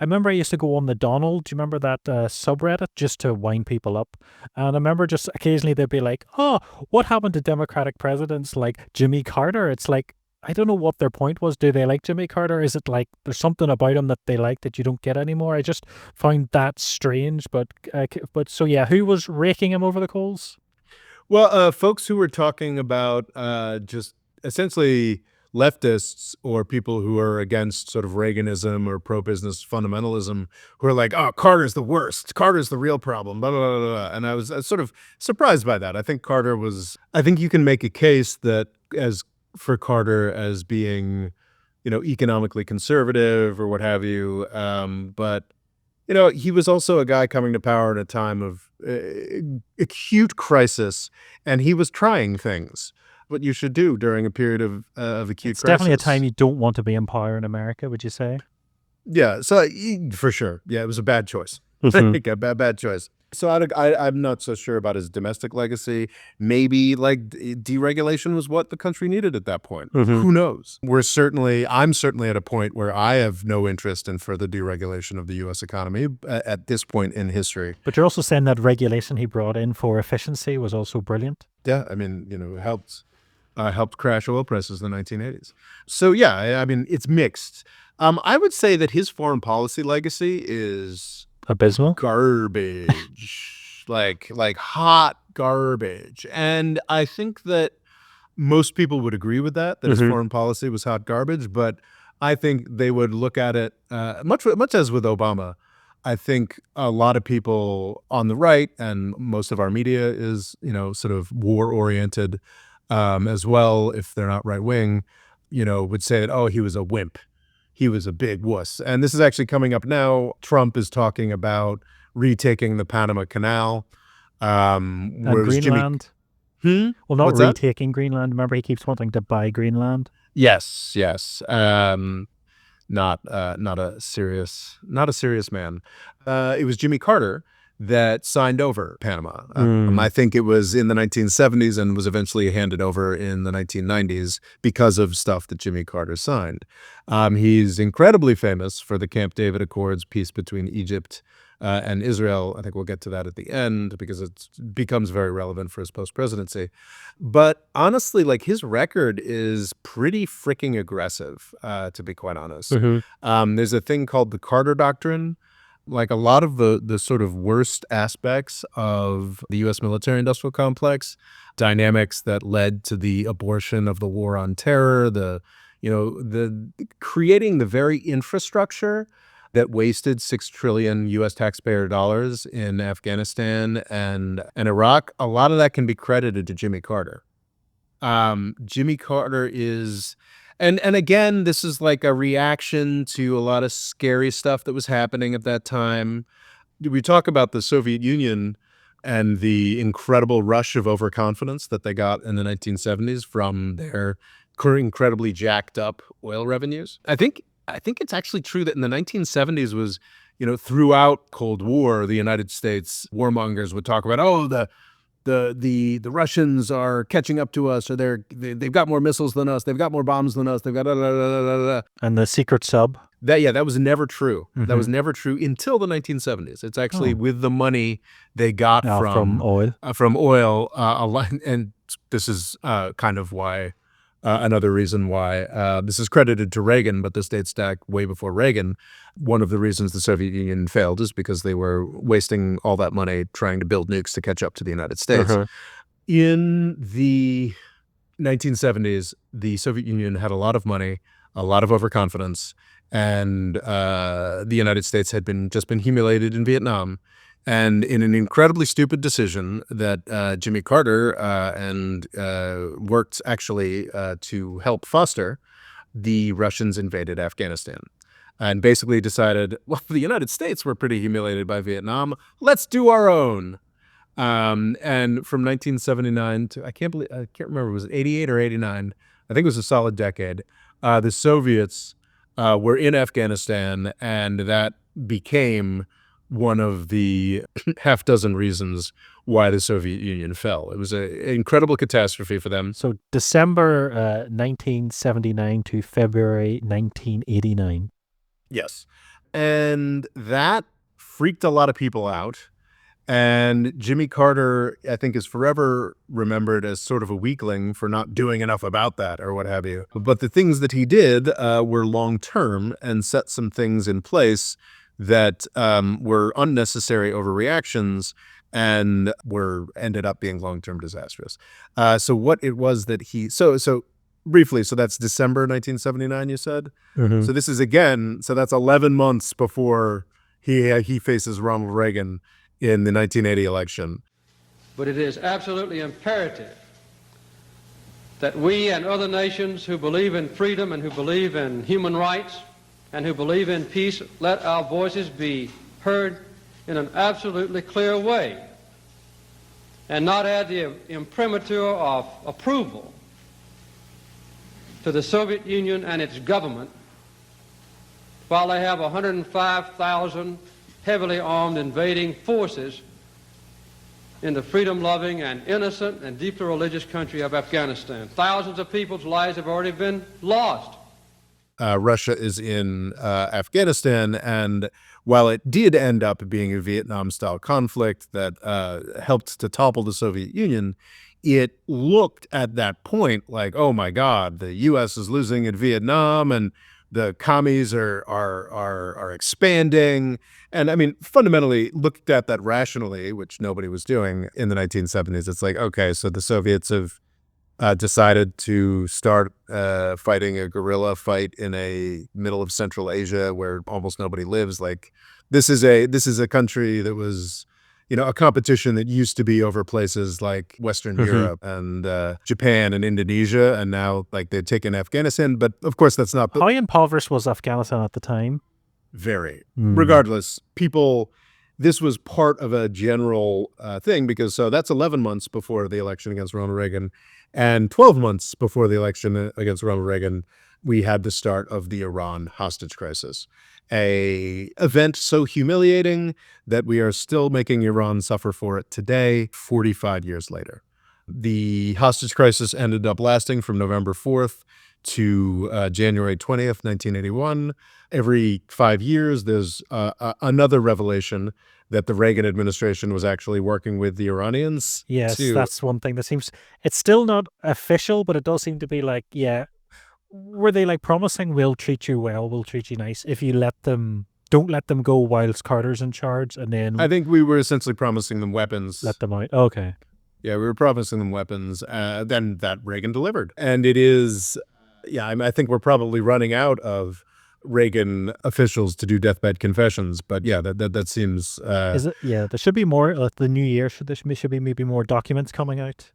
remember I used to go on the Donald. Do you remember that subreddit, just to wind people up? And I remember just occasionally they'd be like, oh, what happened to Democratic presidents like Jimmy Carter? It's like, I don't know what their point was. Do they like Jimmy Carter? Is it like there's something about him that they like that you don't get anymore? I just found that strange. But so yeah, who was raking him over the coals? Well, folks who were talking about just essentially leftists or people who are against sort of Reaganism or pro-business fundamentalism, who are like, oh, Carter's the worst. Carter's the real problem, blah, blah, blah, blah. And I was sort of surprised by that. I think you can make a case for Carter as being, economically conservative or what have you. But he was also a guy coming to power at a time of acute crisis, and he was trying things. What you should do during a period of acute crisis. It's definitely a time you don't want to be in power in America, would you say? Yeah, so for sure. Yeah, it was a bad choice. A bad choice. So I'm not so sure about his domestic legacy. Maybe like deregulation was what the country needed at that point. Who knows? I'm certainly at a point where I have no interest in further deregulation of the U.S. economy at this point in history. But you're also saying that regulation he brought in for efficiency was also brilliant. Yeah, I mean, it helped crash oil prices in the 1980s. So yeah, I mean, it's mixed. I would say that his foreign policy legacy is abysmal, garbage, like hot garbage. And I think that most people would agree with that his foreign policy was hot garbage. But I think they would look at it much as with Obama. I think a lot of people on the right, and most of our media is, sort of war-oriented as well, if they're not right-wing, would say that, oh, he was a wimp. He was a big wuss. And this is actually coming up now. Trump is talking about retaking the Panama Canal. And Greenland. Well, not What's retaking Greenland. Remember, he keeps wanting to buy Greenland. Yes. Not a serious man. It was Jimmy Carter that signed over Panama. I think it was in the 1970s and was eventually handed over in the 1990s because of stuff that Jimmy Carter signed. He's incredibly famous for the Camp David Accords, peace between Egypt and Israel. I think we'll get to that at the end because it becomes very relevant for his post-presidency. But honestly, like, his record is pretty freaking aggressive, to be quite honest. There's a thing called the Carter Doctrine. Like, a lot of the sort of worst aspects of the U.S. military-industrial complex, dynamics that led to the abortion of the war on terror, the creating the very infrastructure that wasted $6 trillion U.S. taxpayer dollars in Afghanistan and Iraq, a lot of that can be credited to Jimmy Carter. Jimmy Carter is... And again, this is like a reaction to a lot of scary stuff that was happening at that time. We talk about the Soviet Union and the incredible rush of overconfidence that they got in the 1970s from their incredibly jacked up oil revenues. I think it's actually true that in the 1970s was, throughout Cold War, the United States warmongers would talk about, the Russians are catching up to us, or they've got more missiles than us, they've got more bombs than us, they've got And the secret sub. That was never true. That was never true until the 1970s. It's actually with the money they got from oil. A lot, and this is kind of why. Another reason why this is credited to Reagan, but this dates back way before Reagan. One of the reasons the Soviet Union failed is because they were wasting all that money trying to build nukes to catch up to the United States. In the 1970s, the Soviet Union had a lot of money, a lot of overconfidence, and the United States had just been humiliated in Vietnam. And in an incredibly stupid decision that Jimmy Carter worked actually to help foster, the Russians invaded Afghanistan and basically decided, well, the United States were pretty humiliated by Vietnam. Let's do our own. And from 1979 to, I can't remember, was it 88 or 89? I think it was a solid decade. The Soviets were in Afghanistan, and that became one of the half dozen reasons why the Soviet Union fell. It was an incredible catastrophe for them. So December 1979 to February 1989. Yes. And that freaked a lot of people out. And Jimmy Carter, I think, is forever remembered as sort of a weakling for not doing enough about that or what have you. But the things that he did were long-term and set some things in place that were unnecessary overreactions and ended up being long-term disastrous. So what it was that so briefly, so that's December 1979, you said? So this is so that's 11 months before he faces Ronald Reagan in the 1980 election. But it is absolutely imperative that we and other nations who believe in freedom and who believe in human rights and who believe in peace, let our voices be heard in an absolutely clear way and not add the imprimatur of approval to the Soviet Union and its government while they have 105,000 heavily armed invading forces in the freedom-loving and innocent and deeply religious country of Afghanistan. Thousands of people's lives have already been lost. Russia is in Afghanistan, and while it did end up being a Vietnam-style conflict that helped to topple the Soviet Union, it looked at that point like, oh my God, the U.S. is losing in Vietnam, and the commies are expanding. And I mean, fundamentally looked at that rationally, which nobody was doing in the 1970s. It's like, okay, so the Soviets have decided to start fighting a guerrilla fight in a middle of Central Asia where almost nobody lives. Like, this is a country that was, a competition that used to be over places like Western Europe and Japan and Indonesia, and now like they've taken Afghanistan. But of course, that's not. How impoverished was Afghanistan at the time? Very. Regardless, this was part of a general thing because that's 11 months before the election against Ronald Reagan. And 12 months before the election against Ronald Reagan, we had the start of the Iran hostage crisis, a event so humiliating that we are still making Iran suffer for it today, 45 years later. The hostage crisis ended up lasting from November 4th to January 20th, 1981. Every 5 years, there's another revelation that the Reagan administration was actually working with the Iranians. Yes, that's one thing that seems, it's still not official, but it does seem to be like, yeah, were they like promising we'll treat you well, we'll treat you nice if you don't let them go whilst Carter's in charge, and then I think we were essentially promising them weapons. let them out. Okay. Yeah, we were promising them weapons. Then that Reagan delivered. And it is, I think we're probably running out of Reagan officials to do deathbed confessions. But yeah, that seems. Is it? Yeah, there should be more. Like the new year, there should be maybe more documents coming out.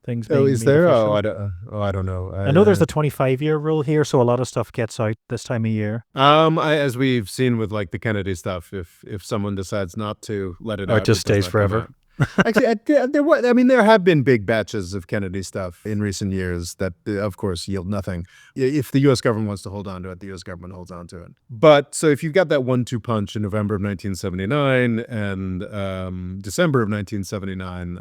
Things. Oh, being is made there? official. I don't know. I know there's the 25-year rule here, so a lot of stuff gets out this time of year. As we've seen with like the Kennedy stuff, if someone decides not to let it out, it just stays forever. Actually, there have been big batches of Kennedy stuff in recent years that, of course, yield nothing. If the U.S. government wants to hold on to it, the U.S. government holds on to it. But so if you've got that 1-2 punch in November of 1979 and December of 1979,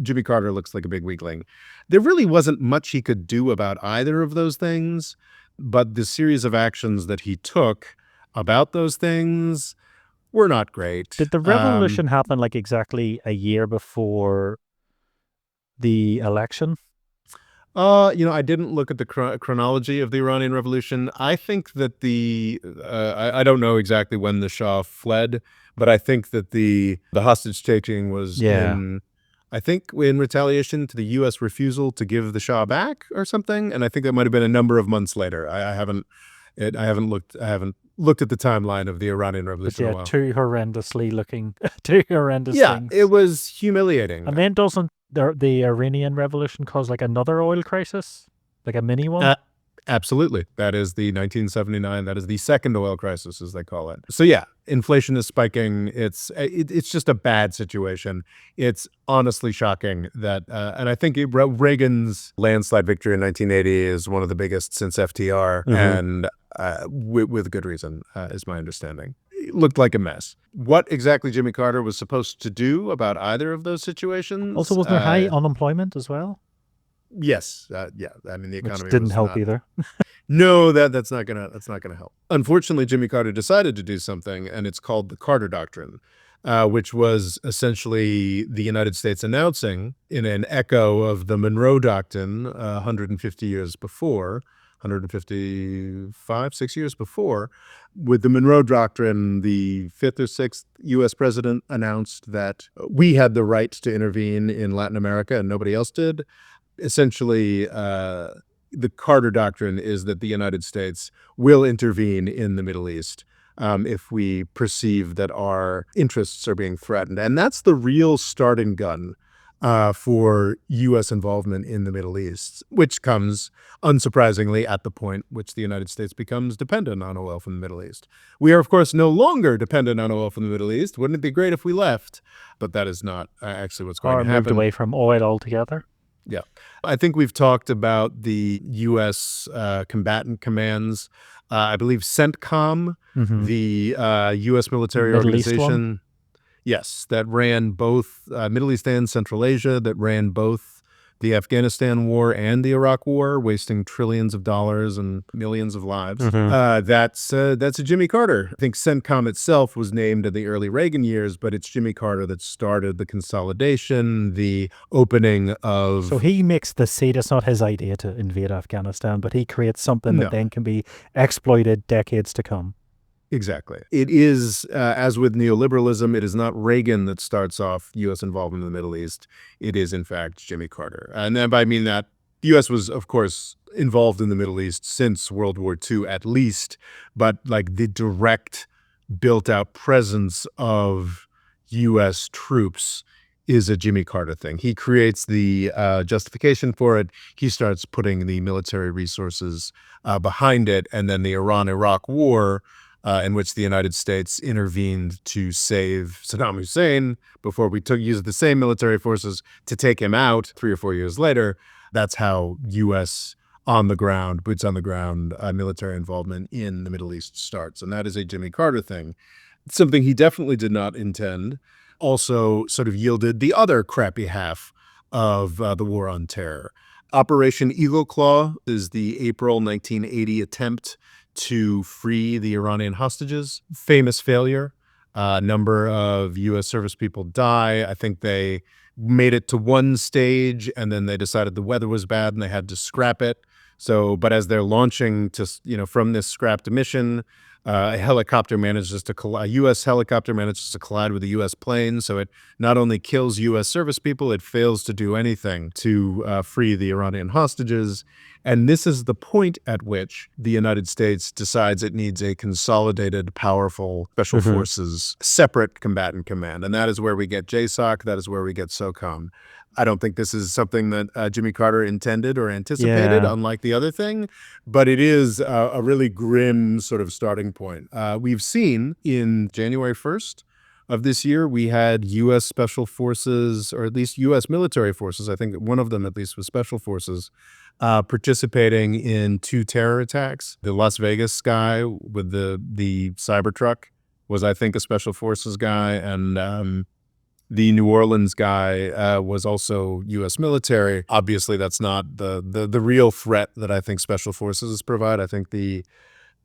Jimmy Carter looks like a big weakling. There really wasn't much he could do about either of those things, but the series of actions that he took about those things were not great. Did the revolution happen like exactly a year before the election? I didn't look at the chronology of the Iranian Revolution. I think that I don't know exactly when the Shah fled, but I think that the hostage taking was in retaliation to the U.S. refusal to give the Shah back or something, and I think that might have been a number of months later. I haven't looked at the timeline of the Iranian Revolution. But yeah, two horrendous things. Yeah, it was humiliating. And then doesn't the Iranian Revolution cause like another oil crisis, like a mini one? Absolutely. That is the 1979. That is the second oil crisis, as they call it. So yeah, inflation is spiking. It's just a bad situation. It's honestly shocking that, and I think Reagan's landslide victory in 1980 is one of the biggest since FDR, and with good reason, is my understanding. It looked like a mess. What exactly Jimmy Carter was supposed to do about either of those situations? Also, wasn't there high unemployment as well? Yes, the economy which didn't help either. No, that's not gonna help. Unfortunately, Jimmy Carter decided to do something, and it's called the Carter Doctrine, which was essentially the United States announcing, in an echo of the Monroe Doctrine, 150 years before, 6 years before. With the Monroe Doctrine, the 5th or 6th U.S. president announced that we had the right to intervene in Latin America and nobody else did. Essentially, the Carter Doctrine is that the United States will intervene in the Middle East if we perceive that our interests are being threatened. And that's the real starting gun for U.S. involvement in the Middle East, which comes, unsurprisingly, at the point which the United States becomes dependent on oil from the Middle East. We are, of course, no longer dependent on oil from the Middle East. Wouldn't it be great if we left? But that is not actually what's going to happen. Or moved away from oil altogether. Yeah. I think we've talked about the U.S. combatant commands. I believe CENTCOM, the U.S. military Middle organization. Yes, that ran both Middle East and Central Asia, that ran both the Afghanistan war and the Iraq war, wasting trillions of dollars and millions of lives. That's a Jimmy Carter. I think CENTCOM itself was named in the early Reagan years, but it's Jimmy Carter that started the consolidation, the opening of... So he makes the seed. It's not his idea to invade Afghanistan, but he creates something that then can be exploited decades to come. Exactly. It is, as with neoliberalism, it is not Reagan that starts off U.S. involvement in the Middle East. It is, in fact, Jimmy Carter. And then I mean that the U.S. was, of course, involved in the Middle East since World War II, at least, but like the direct built-out presence of U.S. troops is a Jimmy Carter thing. He creates the justification for it. He starts putting the military resources behind it, and then the Iran-Iraq war, in which the United States intervened to save Saddam Hussein before we used the same military forces to take him out 3 or 4 years later. That's how U.S. on the ground, boots on the ground military involvement in the Middle East starts. And that is a Jimmy Carter thing. Something he definitely did not intend. Also sort of yielded the other crappy half of the War on Terror. Operation Eagle Claw is the April 1980 attempt to free the Iranian hostages. Famous failure. A number of U.S. service people die. I think they made it to one stage and then they decided the weather was bad and they had to scrap it. So, but as they're launching to, from this scrapped mission, a U.S. helicopter manages to collide with a U.S. plane. So it not only kills U.S. service people, it fails to do anything to free the Iranian hostages. And this is the point at which the United States decides it needs a consolidated, powerful special forces, separate combatant command. And that is where we get JSOC. That is where we get SOCOM. I don't think this is something that Jimmy Carter intended or anticipated, unlike the other thing, but it is a really grim sort of starting point. We've seen in January 1st of this year, we had U.S. Special Forces, or at least U.S. military forces, I think one of them at least was Special Forces, participating in 2 terror attacks. The Las Vegas guy with the Cybertruck was, I think, a Special Forces guy, and the New Orleans guy was also U.S. military. Obviously, that's not the real threat that I think Special Forces provide. I think the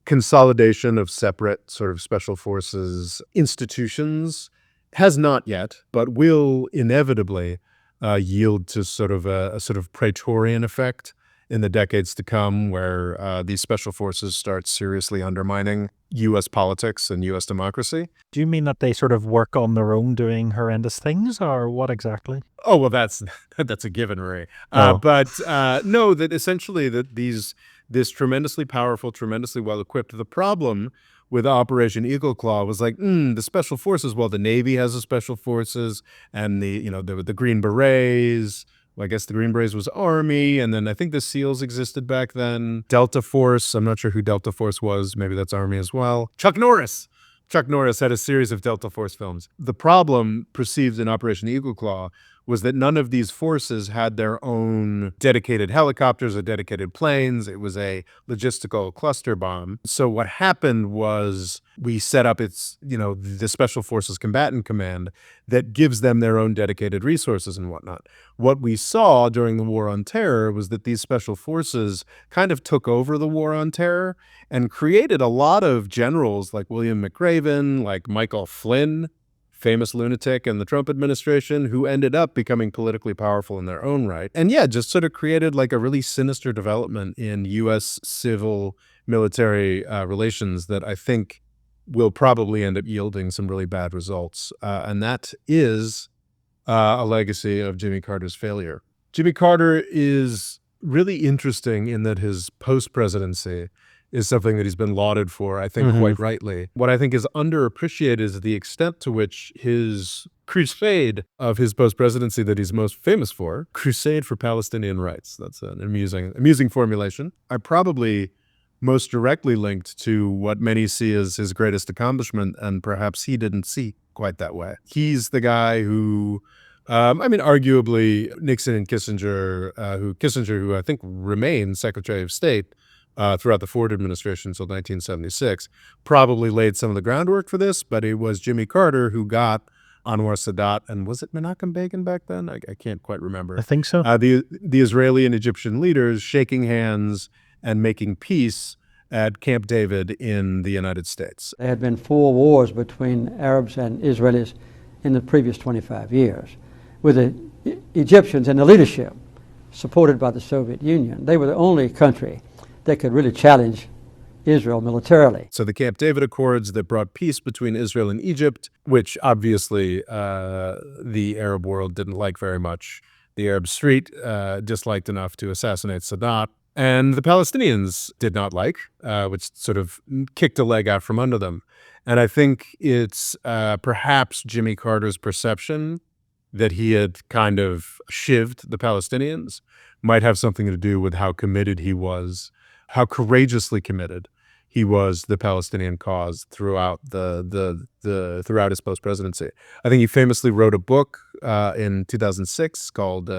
consolidation of separate sort of Special Forces institutions has not yet, but will inevitably yield to sort of a sort of Praetorian effect in the decades to come, where these Special Forces start seriously undermining U.S. politics and U.S. democracy. Do you mean that they sort of work on their own doing horrendous things, or what exactly? Oh, well, that's a given, Ray. Oh. But no, that essentially that this tremendously powerful, tremendously well-equipped, the problem with Operation Eagle Claw was like, the Special Forces, well, the Navy has the Special Forces and the Green Berets. Well, I guess the Green Berets was Army, and then I think the SEALs existed back then. Delta Force, I'm not sure who Delta Force was. Maybe that's Army as well. Chuck Norris had a series of Delta Force films. The problem perceived in Operation Eagle Claw was that none of these forces had their own dedicated helicopters or dedicated planes. It was a logistical cluster bomb. So what happened was we set up the Special Forces Combatant Command that gives them their own dedicated resources and whatnot. What we saw during the War on Terror was that these special forces kind of took over the War on Terror and created a lot of generals like William McRaven, like Michael Flynn, famous lunatic in the Trump administration, who ended up becoming politically powerful in their own right. And yeah, just sort of created like a really sinister development in U.S. civil military relations that I think will probably end up yielding some really bad results. And that is a legacy of Jimmy Carter's failure. Jimmy Carter is really interesting in that his post-presidency is something that he's been lauded for, I think, quite rightly. What I think is underappreciated is the extent to which his crusade of his post-presidency that he's most famous for, crusade for Palestinian rights. That's an amusing formulation. Are probably most directly linked to what many see as his greatest accomplishment, and perhaps he didn't see quite that way. He's the guy who, arguably Nixon and Kissinger, who I think remained Secretary of State throughout the Ford administration until 1976, probably laid some of the groundwork for this, but it was Jimmy Carter who got Anwar Sadat, and was it Menachem Begin back then? I can't quite remember. I think so. The Israeli and Egyptian leaders shaking hands and making peace at Camp David in the United States. There had been 4 wars between Arabs and Israelis in the previous 25 years, with the Egyptians and the leadership supported by the Soviet Union. They were the only country that could really challenge Israel militarily. So the Camp David Accords that brought peace between Israel and Egypt, which obviously the Arab world didn't like very much. The Arab Street disliked enough to assassinate Sadat. And the Palestinians did not like, which sort of kicked a leg out from under them. And I think it's perhaps Jimmy Carter's perception that he had kind of shivved the Palestinians might have something to do with how committed he was, how courageously committed he was the Palestinian cause throughout throughout his post-presidency. I think he famously wrote a book in 2006 called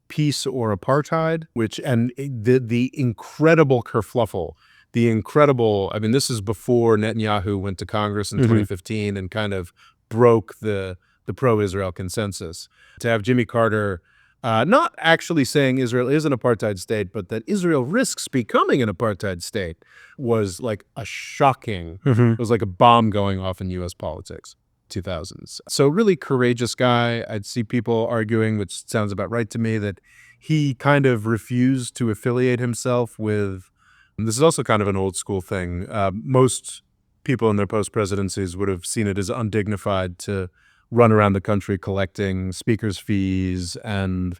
peace or apartheid, and the incredible kerfluffle, I mean, this is before Netanyahu went to Congress in 2015 and kind of broke the pro-Israel consensus. To have Jimmy Carter not actually saying Israel is an apartheid state, but that Israel risks becoming an apartheid state was like a shocking, it was like a bomb going off in U.S. politics. 2000s. So really courageous guy. I'd see people arguing, which sounds about right to me, that he kind of refused to affiliate himself with, and this is also kind of an old school thing. Most people in their post-presidencies would have seen it as undignified to run around the country collecting speakers' fees and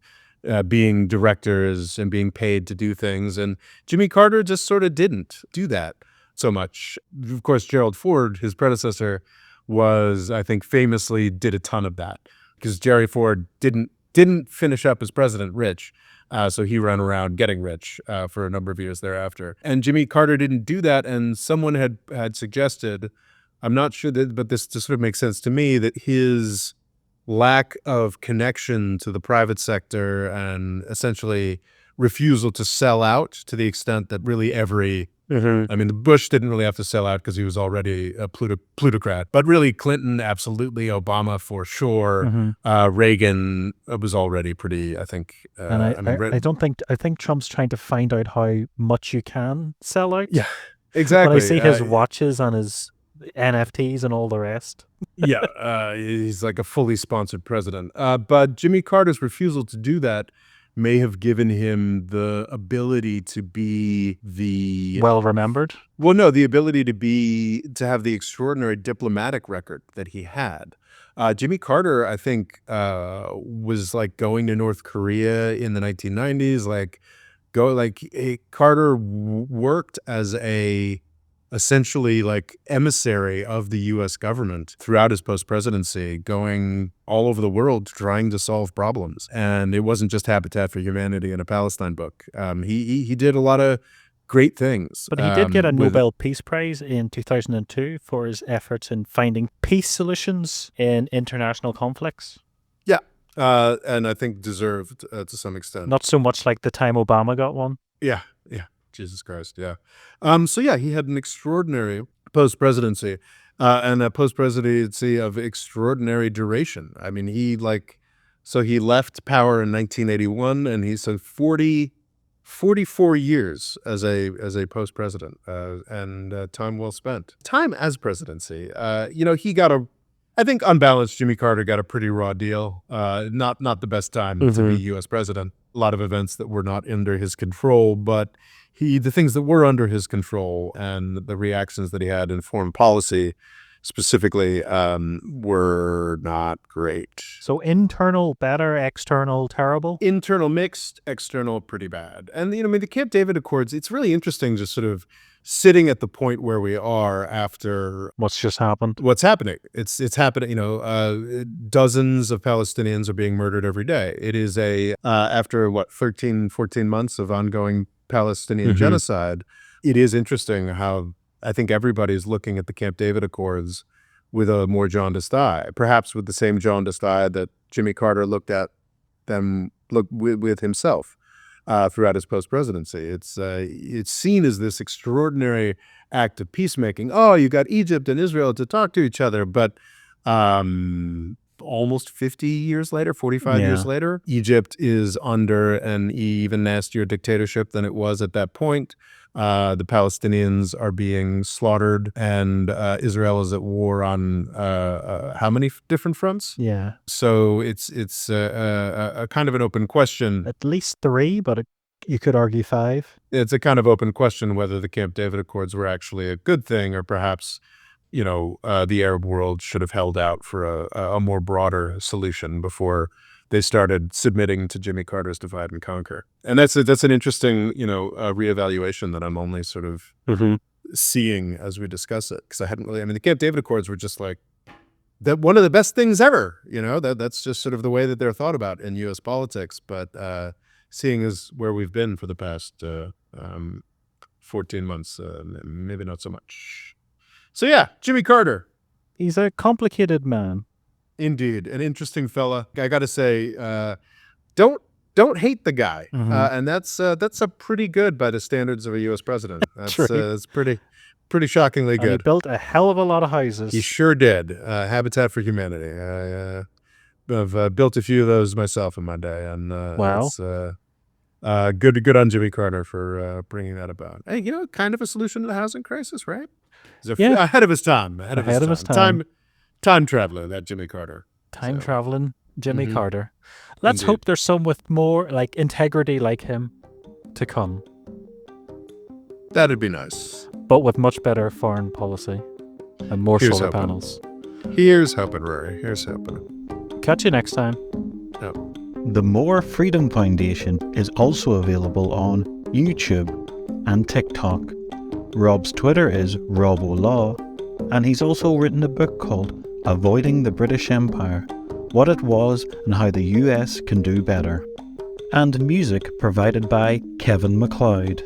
being directors and being paid to do things. And Jimmy Carter just sort of didn't do that so much. Of course, Gerald Ford, his predecessor, I think famously did a ton of that, because Jerry Ford didn't finish up as president rich. So he ran around getting rich for a number of years thereafter. And Jimmy Carter didn't do that. And someone had suggested, I'm not sure that, but this sort of makes sense to me, that his lack of connection to the private sector and essentially refusal to sell out to the extent that really every I mean, the Bush didn't really have to sell out because he was already a plutocrat, but really Clinton, absolutely, Obama for sure, Reagan was already pretty, I think. And I think Trump's trying to find out how much you can sell out. Yeah, exactly. When I see his watches and his NFTs and all the rest. He's like a fully sponsored president. But Jimmy Carter's refusal to do that may have given him the ability to be the well-remembered. Well, no, the ability to have the extraordinary diplomatic record that he had. Jimmy Carter, I think, was like going to North Korea in the 1990s. Carter worked as essentially like emissary of the U.S. government throughout his post-presidency, going all over the world trying to solve problems. And it wasn't just Habitat for Humanity and a Palestine book. He did a lot of great things. But he did get a Nobel Peace Prize in 2002 for his efforts in finding peace solutions in international conflicts. Yeah, and I think deserved to some extent. Not so much like the time Obama got one. Yeah. Jesus Christ, yeah. So yeah, he had an extraordinary post-presidency and a post-presidency of extraordinary duration. I mean, he left power in 1981, and he's 44 years as a post-president, and time well spent. Time as presidency, he got I think unbalanced, Jimmy Carter got a pretty raw deal. Not the best time to be U.S. president. A lot of events that were not under his control, but the things that were under his control and the reactions that he had in foreign policy specifically were not great. So internal better, external terrible? Internal mixed, external pretty bad. And the Camp David Accords, it's really interesting just sort of sitting at the point where we are after what's just happened. What's happening? It's happening. Dozens of Palestinians are being murdered every day. It is after 13, 14 months of ongoing Palestinian genocide. It is interesting how I think everybody's looking at the Camp David Accords with a more jaundiced eye, perhaps with the same jaundiced eye that Jimmy Carter looked at them with himself throughout his post-presidency. It's seen as this extraordinary act of peacemaking. Oh, you got Egypt and Israel to talk to each other, but almost 50 years later, 45 years later, Egypt is under an even nastier dictatorship than it was at that point. The Palestinians are being slaughtered, and Israel is at war on how many different fronts? Yeah. So it's a kind of an open question. At least 3, but you could argue 5. It's a kind of open question whether the Camp David Accords were actually a good thing, or perhaps the Arab world should have held out for a more broader solution before they started submitting to Jimmy Carter's divide and conquer. And that's an interesting, reevaluation that I'm only sort of seeing as we discuss it. Because I hadn't really, the Camp David Accords were just like that, one of the best things ever, that's just sort of the way that they're thought about in U.S. politics. But seeing as where we've been for the past 14 months, maybe not so much. So yeah, Jimmy Carter. He's a complicated man. Indeed, an interesting fella. I got to say, don't don't hate the guy. And that's a pretty good by the standards of a U.S. president. That's it's pretty shockingly And good. he built a hell of a lot of houses. He sure did. Habitat for Humanity. I've built a few of those myself in my day, and Wow. it's good on Jimmy Carter for bringing that about. Hey, kind of a solution to the housing crisis, right? Yeah. Ahead of his time. Ahead of his time. Time traveler, that Jimmy Carter. Time traveling Jimmy Carter. Let's Indeed. hope there's some with more like integrity like him to come, That'd be nice. but with much better foreign policy and more Here's solar hoping. panels. Here's hoping, Rory. Here's hoping. Catch you next time. The More Freedom Foundation is also available on YouTube and TikTok. Rob's Twitter is RobOLaw, and he's also written a book called Avoiding the British Empire, What It Was and How the US Can Do Better. And music provided by Kevin MacLeod.